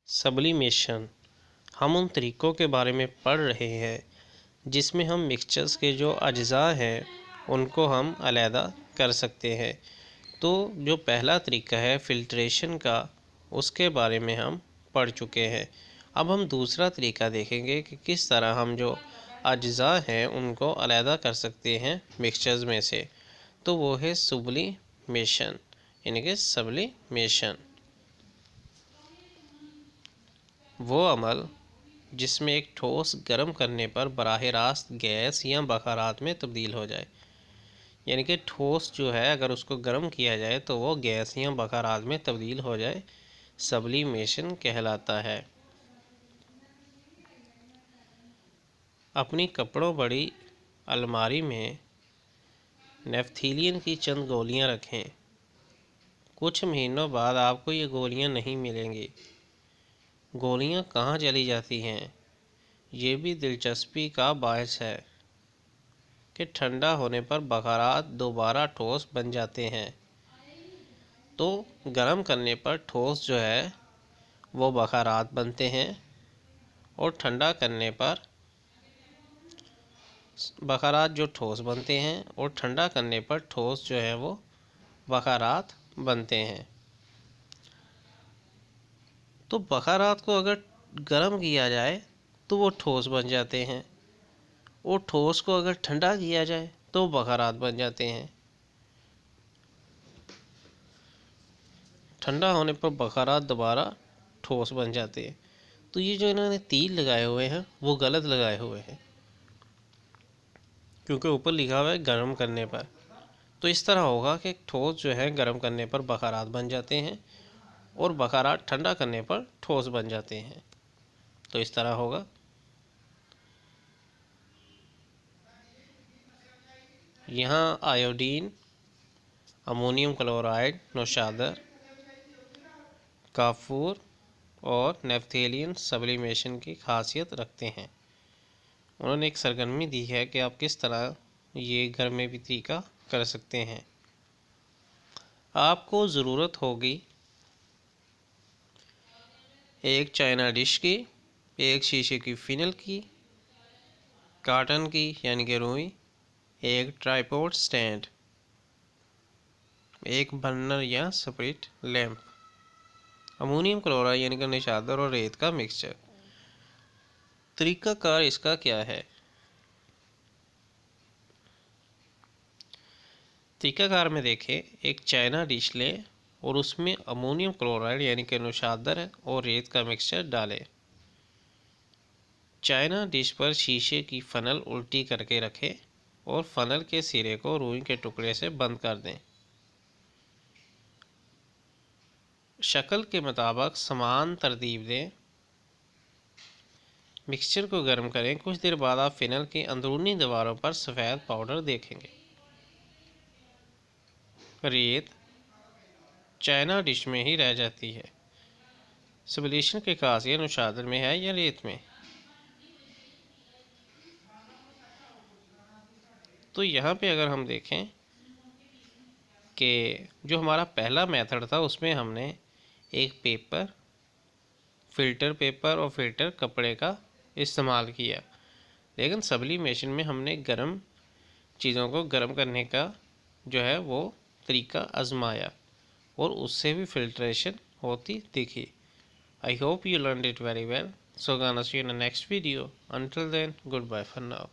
Sublimation. हम उन तरीक़ों के बारे में पढ़ रहे हैं जिसमें हम मिक्सचर्स के जो अज्ज़ा हैं उनको हम अलहदा कर सकते हैं। तो जो पहला तरीका है फ़िल्ट्रेशन का, उसके बारे में हम पढ़ चुके हैं। अब हम दूसरा तरीका देखेंगे कि किस तरह हम जो अज्ज़ा हैं उनको अलहदा कर सकते हैं मिक्सचर्स में से। तो वो है सब्लिमेशन, यानी कि सब्लिमेशन। वो अमल जिसमें एक ठोस गर्म करने पर बराह रास्त गैस या बखारात में तब्दील हो जाए, यानी कि ठोस जो है अगर उसको गर्म किया जाए तो वो गैस या बखारात में तब्दील हो जाए, सब्लिमेशन कहलाता है। अपनी कपड़ों बड़ी अलमारी में नेफ्थीलियन की चंद गोलियां रखें। कुछ महीनों बाद आपको ये गोलियां नहीं मिलेंगी। गोलियां कहाँ चली जाती हैं, ये भी दिलचस्पी का बायस है कि ठंडा होने पर बखारात दोबारा ठोस बन जाते हैं। तो गर्म करने पर ठोस जो है वो बखारात बनते हैं और ठंडा करने पर बखारात जो ठोस बनते हैं और ठंडा करने पर ठोस जो है वो बखारात बनते हैं। तो बखारात को अगर गर्म किया जाए तो वो ठोस बन जाते हैं और ठोस को अगर ठंडा किया जाए तो बखारात बन जाते हैं। ठंडा होने पर बखारात दोबारा ठोस बन जाते हैं। तो ये जो इन्होंने तीर लगाए हुए हैं वो गलत लगाए हुए हैं, क्योंकि ऊपर लिखा हुआ है गर्म करने पर। तो इस तरह होगा कि ठोस जो है गर्म करने पर बखारात बन जाते हैं और बखारात ठंडा करने पर ठोस बन जाते हैं। तो इस तरह होगा। यहाँ आयोडीन, अमोनियम क्लोराइड, नौशादर, काफूर और नेफ्थेलियन सब्लिमेशन की खासियत रखते हैं। उन्होंने एक सरगर्मी दी है कि आप किस तरह ये घर में भी तरीका कर सकते हैं। आपको ज़रूरत होगी एक चाइना डिश की, एक शीशे की फिनल की, काटन की यानी कि रुई, एक ट्राइपॉड स्टैंड, एक बर्नर या स्प्रिट लैंप, अमोनियम क्लोराइड यानी कि निशादर और रेत का मिक्सचर। तरीकाकार इसका क्या है? तरीकाकार में देखें, एक चाइना डिश लें और उसमें अमोनियम क्लोराइड यानी कि नौशादर और रेत का मिक्सचर डालें। चाइना डिश पर शीशे की फनल उल्टी करके रखें और फनल के सिरे को रुई के टुकड़े से बंद कर दें। शक्ल के मुताबिक समान तरतीब दें। मिक्सचर को गर्म करें। कुछ देर बाद आप फिनल की अंदरूनी दीवारों पर सफ़ेद पाउडर देखेंगे। रेत चाइना डिश में ही रह जाती है। सब्लिमेशन की खासियत नौशादर में है या रेत में? तो यहाँ पे अगर हम देखें कि जो हमारा पहला मेथड था उसमें हमने एक पेपर, फ़िल्टर पेपर और फ़िल्टर कपड़े का इस्तेमाल किया, लेकिन सब्लिमेशन में हमने गर्म चीज़ों को गर्म करने का जो है वो तरीका आजमाया और उससे भी फ़िल्ट्रेशन होती दिखी। I hope you learned it very well. So gonna see you in the next video. Until then, goodbye for now.